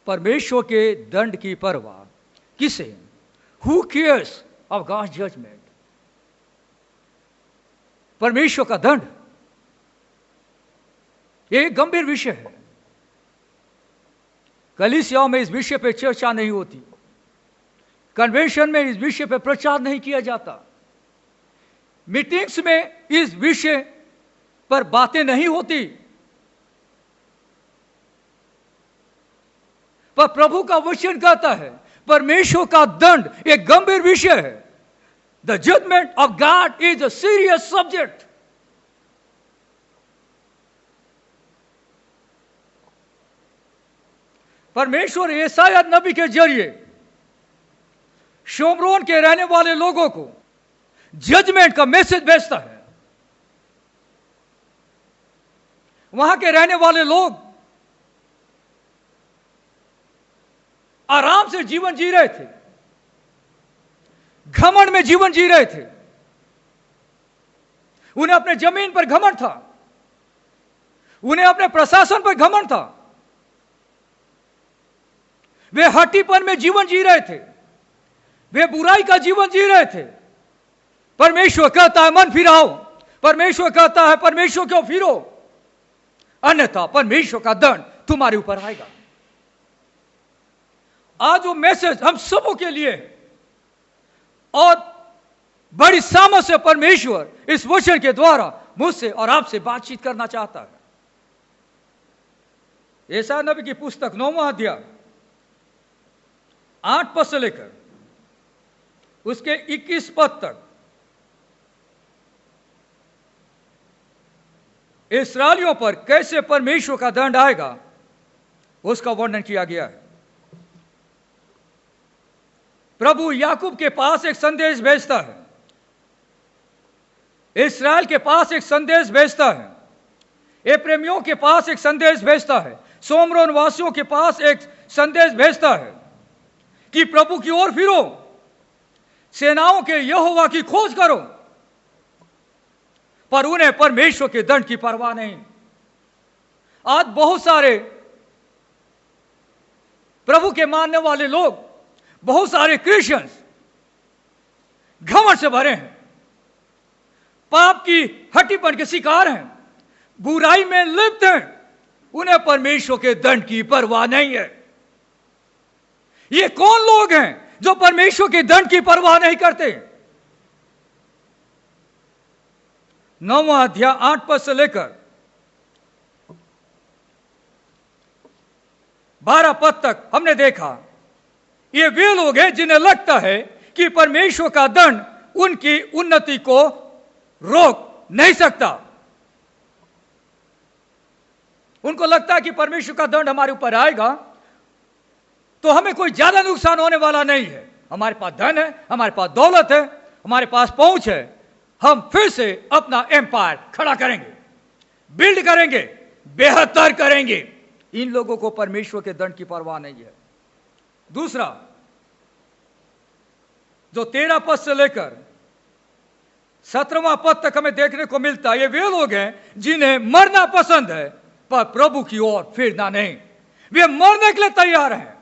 परमेश्वर के दंड की परवाह किसे? Who cares of God's judgement? परमेश्वर का दंड ये एक गंभीर विषय है। कलीसियाओं में इस विषय पर चर्चा नहीं होती, कन्वेंशन में इस विषय पर प्रचार नहीं किया जाता, मीटिंग्स में इस विषय पर बातें नहीं होती, पर प्रभु का वचन कहता है परमेश्वर का दंड एक गंभीर विषय है। The judgement of God is a serious subject. परमेश्वर यशायाह नबी के जरिए शोमरोन के रहने वाले लोगों को जजमेंट का मैसेज भेजता है। वहां के रहने वाले लोग आराम से जीवन जी रहे थे, घमंड में जीवन जी रहे थे। उन्हें अपने जमीन पर घमंड था, उन्हें अपने प्रशासन पर घमंड था, वे हट्टीपन में जीवन जी रहे थे, वे बुराई का जीवन जी रहे थे। परमेश्वर कहता है मन फिराओ, परमेश्वर कहता है परमेश्वर क्यों फिरो, अन्यथा परमेश्वर का दंड तुम्हारे ऊपर आएगा। आज वो मैसेज हम सबों के लिए और बड़ी सामर्थ से परमेश्वर इस वचन के द्वारा मुझसे और आपसे बातचीत करना चाहता है। यशायाह नबी की पुस्तक 9वां अध्याय 8 पद से लेकर उसके 21 पद तक इस्राएलियों पर कैसे परमेश्वर का दंड आएगा उसका वर्णन किया गया है। प्रभु याकूब के पास एक संदेश भेजता है, इस्राएल के पास एक संदेश भेजता है, एप्रेमियों के पास एक संदेश भेजता है, सोमरोन वासियों के पास एक संदेश भेजता है कि प्रभु की ओर फिरो, सेनाओं के यहोवा की खोज करो। पर उन्हें परमेश्वर के दंड की परवाह नहीं। आज बहुत सारे प्रभु के मानने वाले लोग, बहुत सारे क्रिश्चियंस घमंड से भरे हैं, पाप की हट्टीपन के शिकार हैं, बुराई में लिप्त हैं। उन्हें परमेश्वर के दंड की परवाह नहीं है। ये कौन लोग हैं जो परमेश्वर के दंड की परवाह नहीं करते? 9वां अध्याय 8 पद से लेकर 12 पद तक हमने देखा, ये वे लोग हैं जिन्हें लगता है कि परमेश्वर का दंड उनकी उन्नति को रोक नहीं सकता। उनको लगता है कि परमेश्वर का दंड हमारे ऊपर आएगा तो हमें कोई ज्यादा नुकसान होने वाला नहीं है। हमारे पास धन है, हमारे पास दौलत है, हमारे पास पहुंच है, हम फिर से अपना एम्पायर खड़ा करेंगे, बिल्ड करेंगे, बेहतर करेंगे। इन लोगों को परमेश्वर के दंड की परवाह नहीं है। दूसरा, जो 13 पद से लेकर 17वां पद तक हमें देखने को मिलता है, ये वे लोग हैं जिन्हें मरना पसंद है पर प्रभु की ओर फिरना नहीं। वे मरने के लिए तैयार हैं,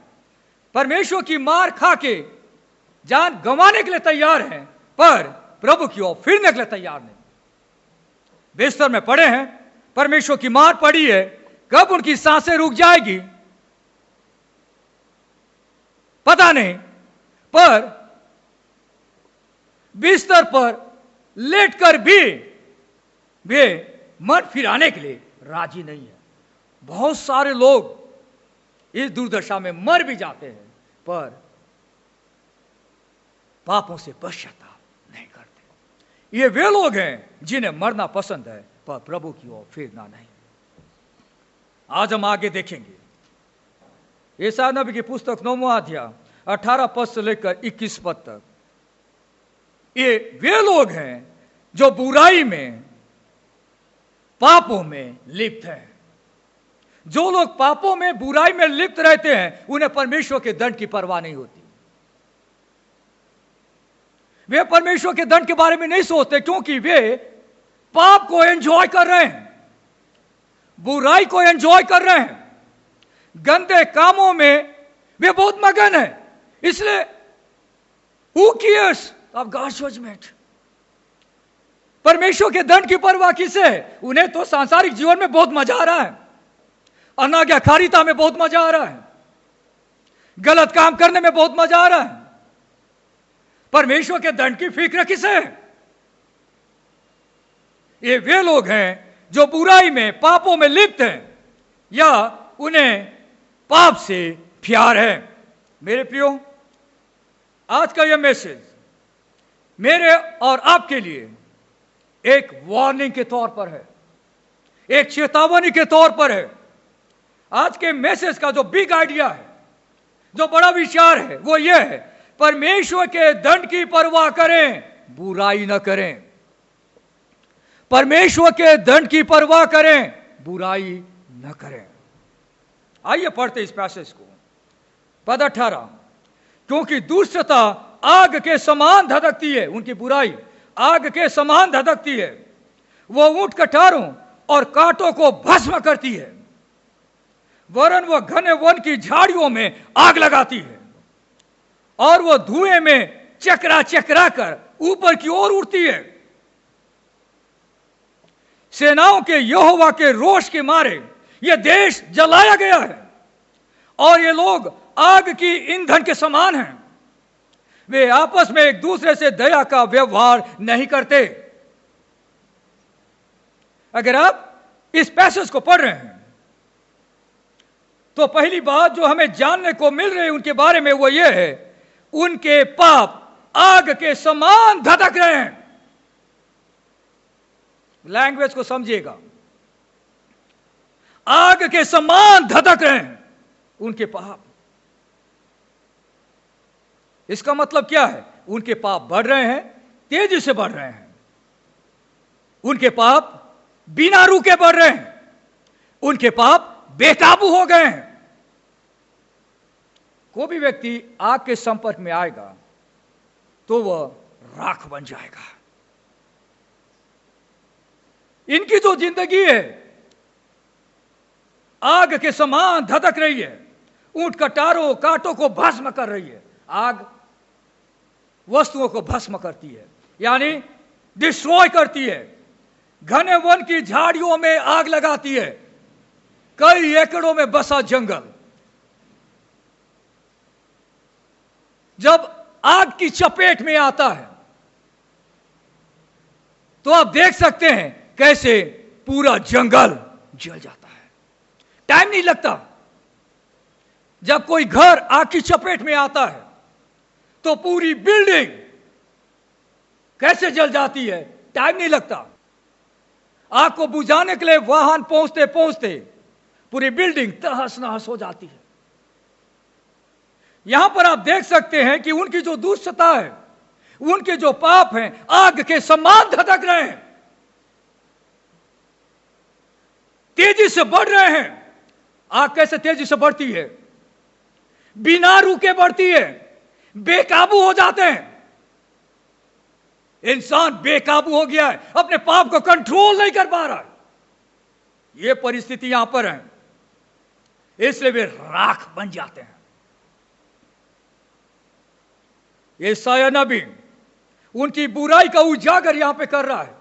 परमेश्वर की मार खा के जान गंवाने के लिए तैयार हैं, पर प्रभु की ओर फिरने के लिए तैयार नहीं। बिस्तर में पड़े हैं, परमेश्वर की मार पड़ी है, कब उनकी सांसें रुक जाएगी पता नहीं, पर बिस्तर पर लेटकर भी वे मन फिराने के लिए राजी नहीं है। बहुत सारे लोग इस दुर्दशा में मर भी जाते हैं पर पापों से पश्चाताप नहीं करते। ये वे लोग हैं जिन्हें मरना पसंद है पर प्रभु की ओर फिरना नहीं। आज हम आगे देखेंगे यशायाह नबी की पुस्तक 9वां अध्याय 18 पद से लेकर 21 पद तक। ये वे लोग हैं जो बुराई में, पापों में लिप्त हैं। जो लोग पापों में, बुराई में लिप्त रहते हैं, उन्हें परमेश्वर के दंड की परवाह नहीं होती। वे परमेश्वर के दंड के बारे में नहीं सोचते, क्योंकि वे पाप को एंजॉय कर रहे हैं, बुराई को एंजॉय कर रहे हैं, गंदे कामों में वे बहुत मगन है, इसलिए who cares of God's judgment? परमेश्वर के दंड की परवाह किसे है? उन्हें तो सांसारिक जीवन में बहुत मजा आ रहा है, अनाज्ञाकारिता में बहुत मजा आ रहा है, गलत काम करने में बहुत मजा आ रहा है। परमेश्वर के दंड की फिक्र किसे है? ये वे लोग हैं जो बुराई में, पापों में लिप्त हैं, या उन्हें पाप से प्यार है। मेरे प्रियो, आज का यह मैसेज मेरे और आपके लिए एक वार्निंग के तौर पर है, एक चेतावनी के तौर पर है। आज के मैसेज का जो बिग आइडिया है, जो बड़ा विचार है, वो यह है, परमेश्वर के दंड की परवाह करें, बुराई न करें। परमेश्वर के दंड की परवाह करें, बुराई न करें। आइए पढ़ते इस पैसेज को। पद 18, क्योंकि दुष्टता आग के समान धधकती है, उनकी बुराई आग के समान धधकती है, वो ऊंट कटारों और कांटों को भस्म करती है, वरन वह घने वन की झाड़ियों में आग लगाती है, और वह धुएं में चकरा चकरा कर ऊपर की ओर उड़ती है। सेनाओं के यहोवा के रोष के मारे यह देश जलाया गया है, और ये लोग आग की ईंधन के समान हैं। वे आपस में एक दूसरे से दया का व्यवहार नहीं करते। अगर आप इस पैसेज को पढ़ रहे हैं तो पहली बात जो हमें जानने को मिल रही है उनके बारे में वो ये है, उनके पाप आग के समान धधक रहे हैं। लैंग्वेज को समझिएगा, आग के समान धधक रहे हैं उनके पाप। इसका मतलब क्या है? उनके पाप बढ़ रहे हैं, तेजी से बढ़ रहे हैं। उनके पाप बिना रुके बढ़ रहे हैं, उनके पाप बेकाबू हो गए हैं। कोई भी व्यक्ति आग के संपर्क में आएगा तो वह राख बन जाएगा। इनकी जो जिंदगी है आग के समान धधक रही है, ऊंट कटारों कांटों को भस्म कर रही है। आग वस्तुओं को भस्म करती है, यानी डिस्ट्रॉय करती है। घने वन की झाड़ियों में आग लगाती है, कई एकड़ों में बसा जंगल। जब आग की चपेट में आता है तो आप देख सकते हैं कैसे पूरा जंगल जल जाता है। टाइम नहीं लगता। जब कोई घर आग की चपेट में आता है तो पूरी बिल्डिंग कैसे जल जाती है, टाइम नहीं लगता। आग को बुझाने के लिए वाहन पहुंचते पहुंचते पूरी बिल्डिंग तहस नहस हो जाती है। यहां पर आप देख सकते हैं कि उनकी जो दुष्टता है, उनके जो पाप हैं, आग के समान धधक रहे हैं, तेजी से बढ़ रहे हैं। आग कैसे तेजी से बढ़ती है? बिना रुके बढ़ती है, बेकाबू हो जाते हैं। इंसान बेकाबू हो गया है, अपने पाप को कंट्रोल नहीं कर पा रहा है। यह परिस्थिति यहां पर है, इसलिए वे राख बन जाते हैं। यशायाह नबी उनकी बुराई का उजागर यहां पे कर रहा है।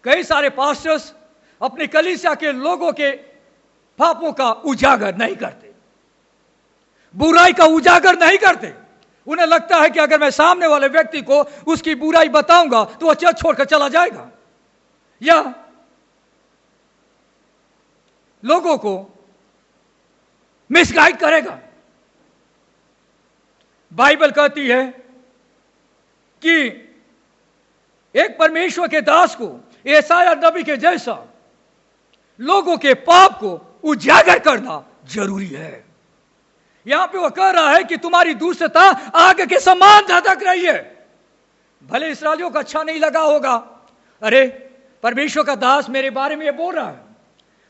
कई सारे पास्टर्स अपनी कलीसिया के लोगों के पापों का उजागर नहीं करते, बुराई का उजागर नहीं करते। उन्हें लगता है कि अगर मैं सामने वाले व्यक्ति को उसकी बुराई बताऊंगा तो वह चर्च छोड़कर चला जाएगा, या लोगों को मिसगाइड करेगा। बाइबल कहती है कि एक परमेश्वर के दास को, यशायाह नबी के जैसा, लोगों के पाप को उजागर करना जरूरी है। यहां पे वो कह रहा है कि तुम्हारी दुष्टता आग के समान धधक रही है। भले इस्राएलियों को अच्छा नहीं लगा होगा, अरे परमेश्वर का दास मेरे बारे में ये बोल रहा है,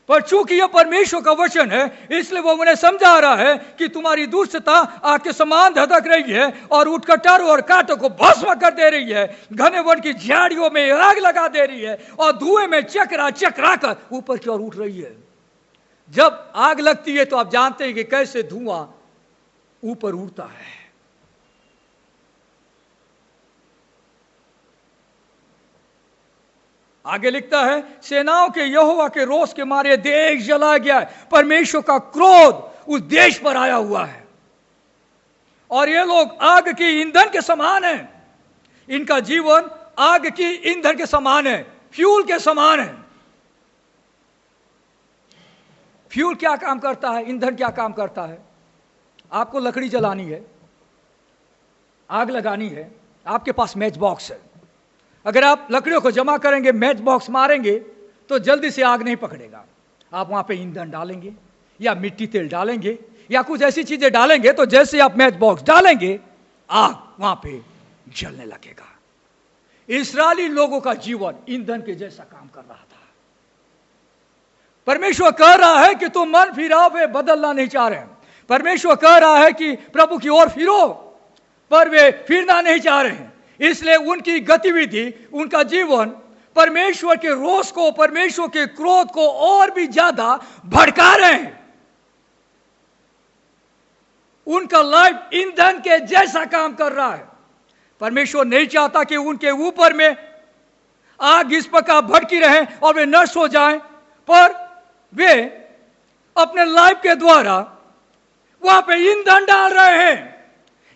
पर चूंकि यह परमेश्वर का वचन है इसलिए वो उन्हें समझा रहा है कि तुम्हारी दुष्टता आग के समान धधक रही है और ऊंट कटारों और कांटों को भस्म कर दे रही है, घने वन की झाड़ियों में आग लगा दे रही है और धुएं में चकरा चकरा कर ऊपर की ओर उठ रही है। जब आग लगती है तो आप जानते हैं कि कैसे धुआं ऊपर उड़ता है। आगे लिखता है, सेनाओं के यहोवा के रोष के मारे देश जला गया है। परमेश्वर का क्रोध उस देश पर आया हुआ है और ये लोग आग की ईंधन के समान हैं। इनका जीवन आग की ईंधन के समान है, फ्यूल के समान है। फ्यूल क्या काम करता है, ईंधन क्या काम करता है? आपको लकड़ी जलानी है, आग लगानी है, आपके पास मैच बॉक्स है। अगर आप लकड़ियों को जमा करेंगे, मैच बॉक्स मारेंगे तो जल्दी से आग नहीं पकड़ेगा। आप वहां पे ईंधन डालेंगे या मिट्टी तेल डालेंगे या कुछ ऐसी चीजें डालेंगे तो जैसे आप मैच बॉक्स डालेंगे आग वहां पे जलने लगेगा। इस्राएली लोगों का जीवन ईंधन के जैसा काम कर रहा था। परमेश्वर कह रहा है कि तुम मन फिराओ, वे बदलना नहीं चाह रहे हैं। परमेश्वर कह रहा है कि प्रभु की ओर फिरो, पर वे फिरना नहीं चाह रहे हैं। इसलिए उनकी गतिविधि, उनका जीवन परमेश्वर के रोष को, परमेश्वर के क्रोध को और भी ज्यादा भड़का रहे हैं। उनका लाइफ ईंधन के जैसा काम कर रहा है। परमेश्वर नहीं चाहता कि उनके ऊपर में आग इस प्रकार भड़की रहे और वे नष्ट हो जाएं, पर वे अपने लाइफ के द्वारा वहां पे ईंधन डाल रहे हैं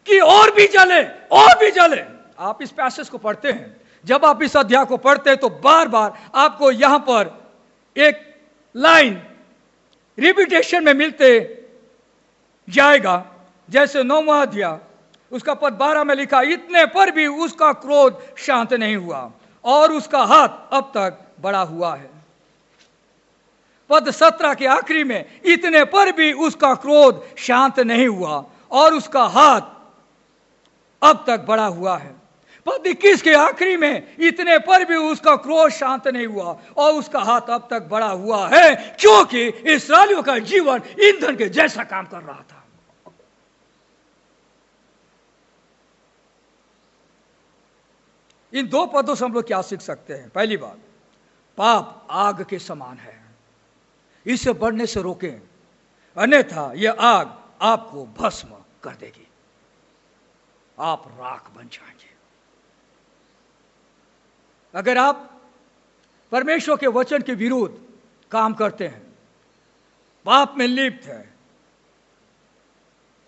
कि और भी जले, और भी जले। आप इस पैसेज को पढ़ते हैं, जब आप इस अध्याय को पढ़ते हैं तो बार बार आपको यहां पर एक लाइन रिपीटेशन में मिलते जाएगा। जैसे 9वां अध्याय उसका पद 12 में लिखा, इतने पर भी उसका क्रोध शांत नहीं हुआ और उसका हाथ अब तक बढ़ा हुआ है। पद 17 के आखिरी में, इतने पर भी उसका क्रोध शांत नहीं हुआ और उसका हाथ अब तक बढ़ा हुआ है। पद 21 के आखिरी में, इतने पर भी उसका क्रोध शांत नहीं हुआ और उसका हाथ अब तक बढ़ा हुआ है, क्योंकि इस्राएलियों का जीवन ईंधन के जैसा काम कर रहा था। इन दो पदों से हम लोग क्या सीख सकते हैं? पहली बात, पाप आग के समान है, इसे बढ़ने से रोकें, अन्यथा यह आग आपको भस्म कर देगी, आप राख बन जाएंगे। अगर आप परमेश्वर के वचन के विरुद्ध काम करते हैं, पाप में लिप्त है,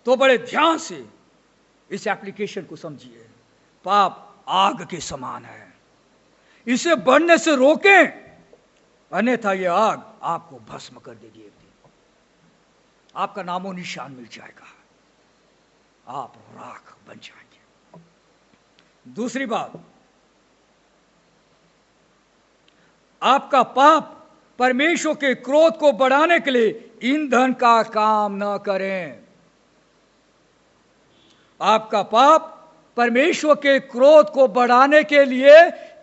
तो बड़े ध्यान से इस एप्लीकेशन को समझिए। पाप आग के समान है, इसे बढ़ने से रोकें, अन्यथा यह आग आपको भस्म कर देगी। एक दिन आपका नामो निशान मिल जाएगा, आप राख बन जाएंगे। दूसरी बात, आपका पाप परमेश्वर के क्रोध को बढ़ाने के लिए ईंधन का काम न करें। आपका पाप परमेश्वर के क्रोध को बढ़ाने के लिए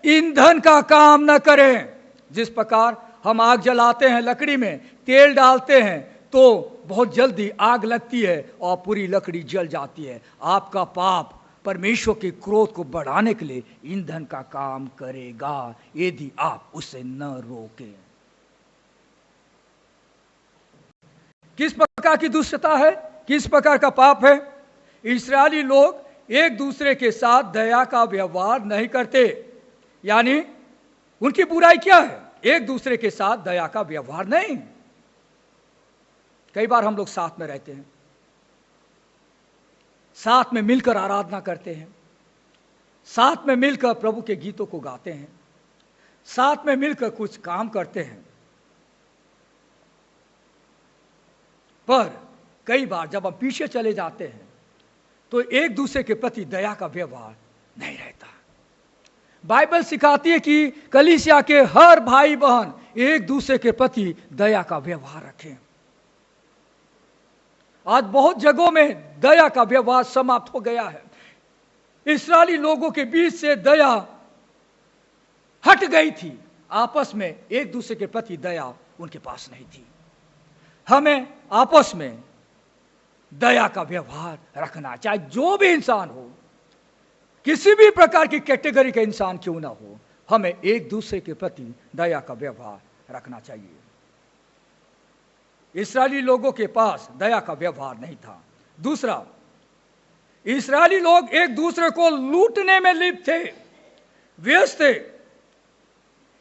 ईंधन का काम न करें। जिस प्रकार हम आग जलाते हैं, लकड़ी में तेल डालते हैं तो बहुत जल्दी आग लगती है और पूरी लकड़ी जल जाती है। आपका पाप परमेश्वर के क्रोध को बढ़ाने के लिए ईंधन का काम करेगा यदि आप उसे न रोकें। किस प्रकार की दुष्टता है, किस प्रकार का पाप है? इस्राएली लोग एक दूसरे के साथ दया का व्यवहार नहीं करते। यानी उनकी बुराई क्या है? एक दूसरे के साथ दया का व्यवहार नहीं। कई बार हम लोग साथ में रहते हैं, साथ में मिलकर आराधना करते हैं, साथ में मिलकर प्रभु के गीतों को गाते हैं, साथ में मिलकर कुछ काम करते हैं, पर कई बार जब हम पीछे चले जाते हैं तो एक दूसरे के प्रति दया का व्यवहार नहीं रहता। बाइबल सिखाती है कि कलीसिया के हर भाई बहन एक दूसरे के प्रति दया का व्यवहार रखें। आज बहुत जगहों में दया का व्यवहार समाप्त हो गया है। इस्राएली लोगों के बीच से दया हट गई थी, आपस में एक दूसरे के प्रति दया उनके पास नहीं थी। हमें आपस में दया का व्यवहार रखना, चाहे जो भी इंसान हो, किसी भी प्रकार की कैटेगरी का इंसान क्यों ना हो, हमें एक दूसरे के प्रति दया का व्यवहार रखना चाहिए। इस्राएली लोगों के पास दया का व्यवहार नहीं था। दूसरा, इस्राएली लोग एक दूसरे को लूटने में लिप्त थे, व्यस्त थे,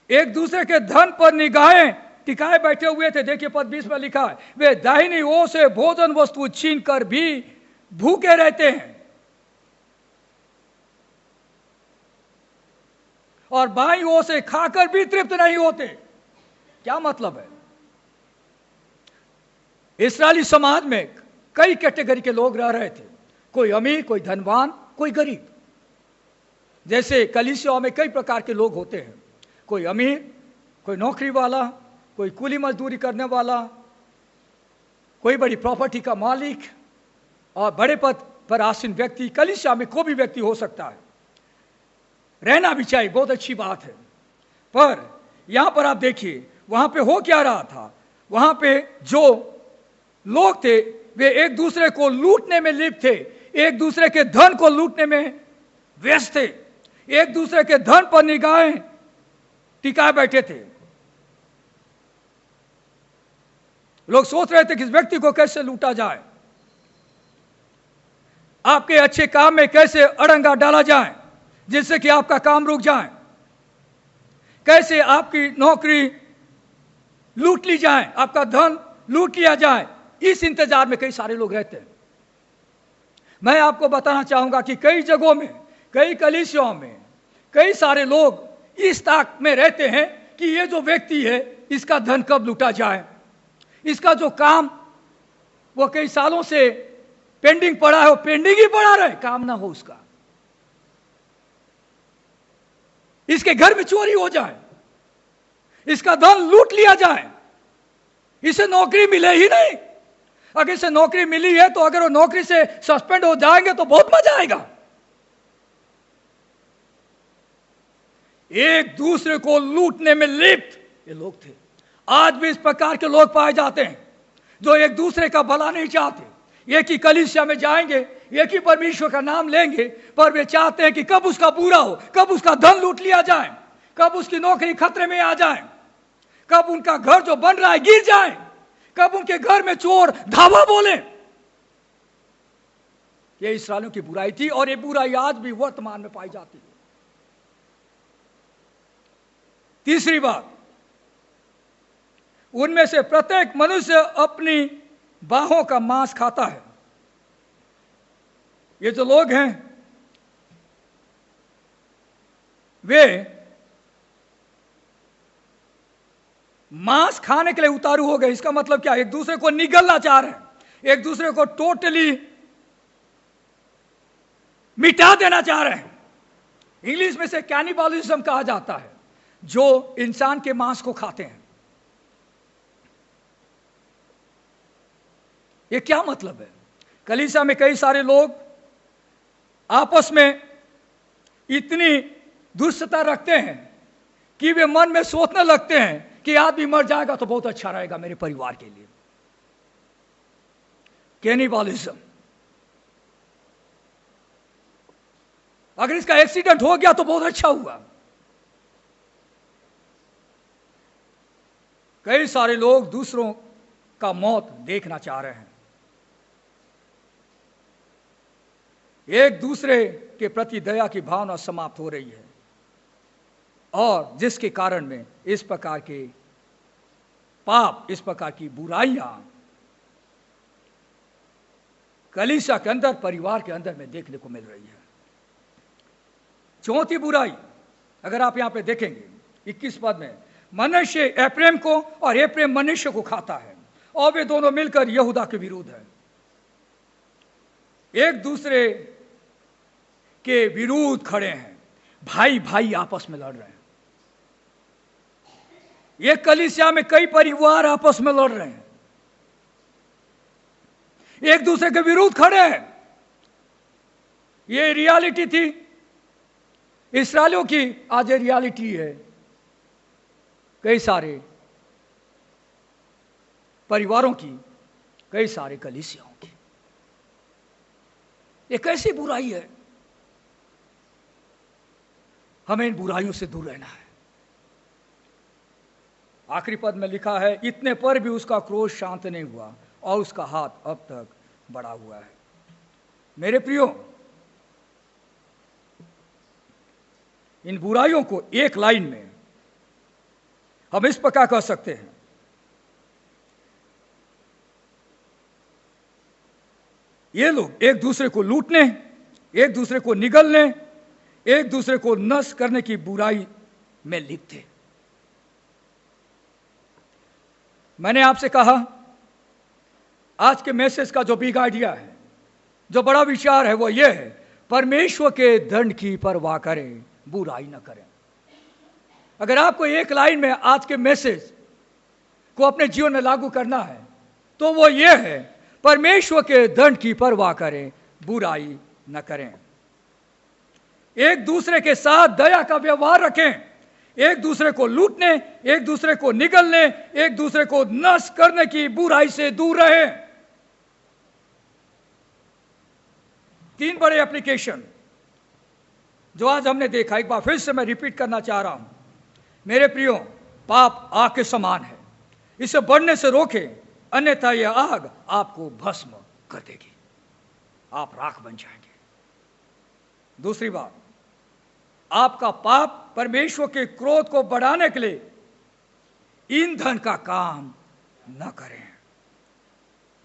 एक दूसरे के धन पर निगाहें टिकाए बैठे हुए थे। देखिए पद 20 में लिखा है, वे दाहिनी ओर से भोजन वस्तु छीन कर भी भूखे रहते हैं और बाईं ओर से खाकर भी तृप्त नहीं होते। क्या मतलब है? इस्राएली समाज में कई कैटेगरी के लोग रह रहे थे, कोई अमीर, कोई धनवान, कोई गरीब। जैसे कलीसिया में कई प्रकार के लोग होते हैं, कोई अमीर, कोई नौकरी वाला, कोई कुली मजदूरी करने वाला, कोई बड़ी प्रॉपर्टी का मालिक और बड़े पद पर आसीन व्यक्ति। कलीसिया में कोई भी व्यक्ति हो सकता है, रहना भी चाहिए, बहुत अच्छी बात है। पर यहां पर आप देखिए वहां पे हो क्या रहा था। वहां पे जो लोग थे वे एक दूसरे को लूटने में लिप्त थे, एक दूसरे के धन को लूटने में व्यस्त थे, एक दूसरे के धन पर निगाहें टिकाए बैठे थे। लोग सोच रहे थे कि इस व्यक्ति को कैसे लूटा जाए, आपके अच्छे काम में कैसे अड़ंगा डाला जाए जिससे कि आपका काम रुक जाए, कैसे आपकी नौकरी लूट ली जाए, आपका धन लूट लिया जाए। इस इंतजार में कई सारे लोग रहते हैं। मैं आपको बताना चाहूंगा कि कई जगहों में, कई कलीसियाओं में कई सारे लोग इस ताक में रहते हैं कि ये जो व्यक्ति है इसका धन कब लूटा जाए, इसका जो काम वो कई सालों से पेंडिंग पड़ा है वो पेंडिंग ही पड़ा रहे, काम ना हो उसका, इसके घर में चोरी हो जाए, इसका धन लूट लिया जाए, इसे नौकरी मिले ही नहीं। अगर इसे नौकरी मिली है तो अगर वो नौकरी से सस्पेंड हो जाएंगे तो बहुत मजा आएगा। एक दूसरे को लूटने में लिप्त ये लोग थे। आज भी इस प्रकार के लोग पाए जाते हैं जो एक दूसरे का भला नहीं चाहते। एक ही कलीसिया में जाएंगे, एक ही परमेश्वर का नाम लेंगे, पर वे चाहते हैं कि कब उसका बुरा हो, कब उसका धन लूट लिया जाए, कब उसकी नौकरी खतरे में आ जाए, कब उनका घर जो बन रहा है गिर जाए, कब उनके घर में चोर धावा बोले। ये इस्राएलियों की बुराई थी और ये बुराई आज भी वर्तमान में पाई जाती है। तीसरी बात, उनमें से प्रत्येक मनुष्य अपनी बाहों का मांस खाता है। ये जो लोग हैं वे मांस खाने के लिए उतारू हो गए। इसका मतलब क्या? एक दूसरे को निगलना चाह रहे हैं, एक दूसरे को टोटली मिटा देना चाह रहे हैं। इंग्लिश में से कैनिबलिज्म कहा जाता है, जो इंसान के मांस को खाते हैं। ये क्या मतलब है? कलीसिया में कई सारे लोग आपस में इतनी दुष्टता रखते हैं कि वे मन में सोचने लगते हैं कि आदमी मर जाएगा तो बहुत अच्छा रहेगा मेरे परिवार के लिए। कैनिबलिज्म। अगर इसका एक्सीडेंट हो गया तो बहुत अच्छा हुआ। कई सारे लोग दूसरों का मौत देखना चाह रहे हैं, एक दूसरे के प्रति दया की भावना समाप्त हो रही है और जिसके कारण में इस प्रकार के पाप, इस प्रकार की बुराइयां कलीसिया के अंदर, परिवार के अंदर में देखने को मिल रही है। चौथी बुराई अगर आप यहां पे देखेंगे 21 पद में, मनुष्य एप्रैम को और एप्रैम मनुष्य को खाता है और वे दोनों मिलकर यहूदा के विरुद्ध है। एक दूसरे के विरुद्ध खड़े हैं, भाई भाई आपस में लड़ रहे हैं। ये कलीसिया में कई परिवार आपस में लड़ रहे हैं, एक दूसरे के विरुद्ध खड़े हैं। ये रियलिटी थी इस्राएलियों की, आज ये रियलिटी है कई सारे परिवारों की, कई सारे कलीसियाओं की। ये कैसी बुराई है? हमें इन बुराइयों से दूर रहना है। आखिरी पद में लिखा है, इतने पर भी उसका क्रोध शांत नहीं हुआ और उसका हाथ अब तक बढ़ा हुआ है। मेरे प्रियो, इन बुराइयों को एक लाइन में हम इस प्रकार कह सकते हैं, ये लोग एक दूसरे को लूटने, एक दूसरे को निगलने, एक दूसरे को नष्ट करने की बुराई में लिप्त थे। मैंने आपसे कहा, आज के मैसेज का जो बिग आइडिया है, जो बड़ा विचार है, वो ये है, परमेश्वर के दंड की परवाह करें, बुराई न करें। अगर आपको एक लाइन में आज के मैसेज को अपने जीवन में लागू करना है तो वो ये है, परमेश्वर के दंड की परवाह करें, बुराई न करें। एक दूसरे के साथ दया का व्यवहार रखें, एक दूसरे को लूटने, एक दूसरे को निगलने, एक दूसरे को नष्ट करने की बुराई से दूर रहें। 3 बड़े एप्लीकेशन जो आज हमने देखा, एक बार फिर से मैं रिपीट करना चाह रहा हूं। मेरे प्रियो, पाप आग के समान है, इसे बढ़ने से रोकें, अन्यथा यह आग आपको भस्म कर देगी, आप राख बन जाएंगे। दूसरी बात, आपका पाप परमेश्वर के क्रोध को बढ़ाने के लिए ईंधन का काम न करें।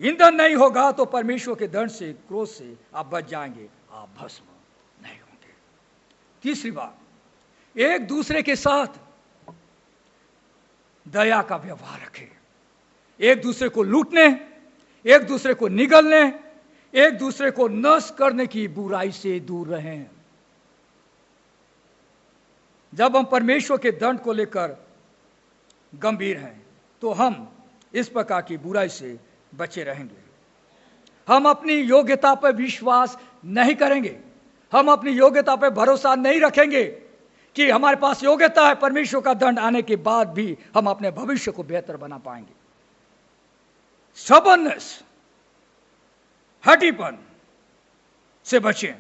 ईंधन नहीं होगा तो परमेश्वर के दंड से, क्रोध से आप बच जाएंगे, आप भस्म नहीं होंगे। तीसरी बात, एक दूसरे के साथ दया का व्यवहार रखें, एक दूसरे को लूटने, एक दूसरे को निगलने, एक दूसरे को नष्ट करने की बुराई से दूर रहें। जब हम परमेश्वर के दंड को लेकर गंभीर हैं तो हम इस प्रकार की बुराई से बचे रहेंगे। हम अपनी योग्यता पर विश्वास नहीं करेंगे, हम अपनी योग्यता पर भरोसा नहीं रखेंगे कि हमारे पास योग्यता है, परमेश्वर का दंड आने के बाद भी हम अपने भविष्य को बेहतर बना पाएंगे। सबरनेस, हठीपन से बचें,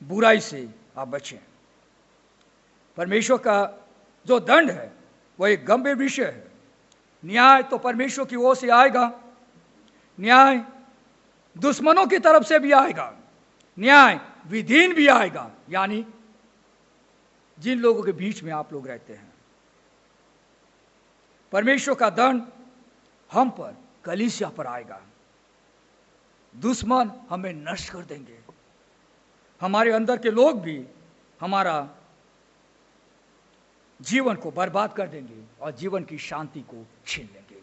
बुराई से आप बचें। परमेश्वर का जो दंड है वह एक गंभीर विषय है। न्याय तो परमेश्वर की ओर से आएगा, न्याय दुश्मनों की तरफ से भी आएगा, न्याय विधीन भी आएगा, यानी जिन लोगों के बीच में आप लोग रहते हैं। परमेश्वर का दंड हम पर, कलीसिया पर आएगा। दुश्मन हमें नष्ट कर देंगे, हमारे अंदर के लोग भी हमारा जीवन को बर्बाद कर देंगे और जीवन की शांति को छीन लेंगे।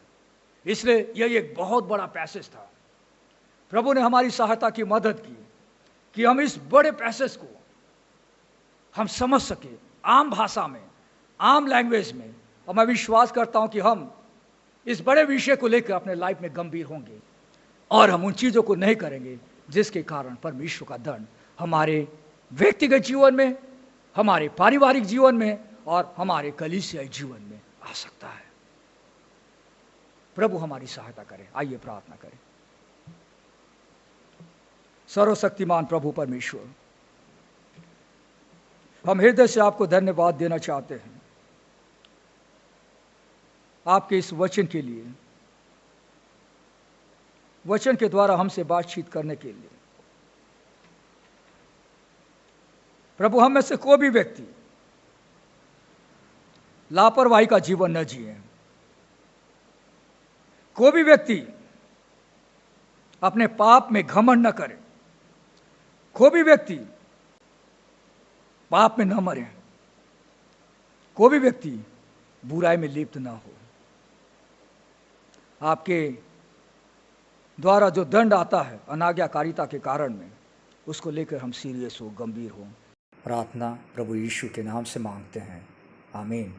इसलिए यह एक बहुत बड़ा पैसेज था। प्रभु ने हमारी सहायता की मदद की कि हम इस बड़े पैसेज को हम समझ सके आम भाषा में, आम लैंग्वेज में। और मैं विश्वास करता हूं कि हम इस बड़े विषय को लेकर अपने लाइफ में गंभीर होंगे और हम उन चीज़ों को नहीं करेंगे जिसके कारण परमेश्वर का दंड हमारे व्यक्तिगत जीवन में, हमारे पारिवारिक जीवन में और हमारे कलीसियाई जीवन में आ सकता है। प्रभु हमारी सहायता करे। आइए प्रार्थना करें। सर्वशक्तिमान प्रभु परमेश्वर, हम हृदय से आपको धन्यवाद देना चाहते हैं आपके इस वचन के लिए, वचन के द्वारा हमसे बातचीत करने के लिए। प्रभु, हम में से कोई भी व्यक्ति लापरवाही का जीवन न जिए, कोई भी व्यक्ति अपने पाप में घमंड न करे, कोई भी व्यक्ति पाप में न मरे, कोई भी व्यक्ति बुराई में लिप्त न हो। आपके द्वारा जो दंड आता है अनाज्ञाकारिता के कारण में, उसको लेकर हम सीरियस हो, गंभीर हो। प्रार्थना प्रभु यीशु के नाम से मांगते हैं, आमीन।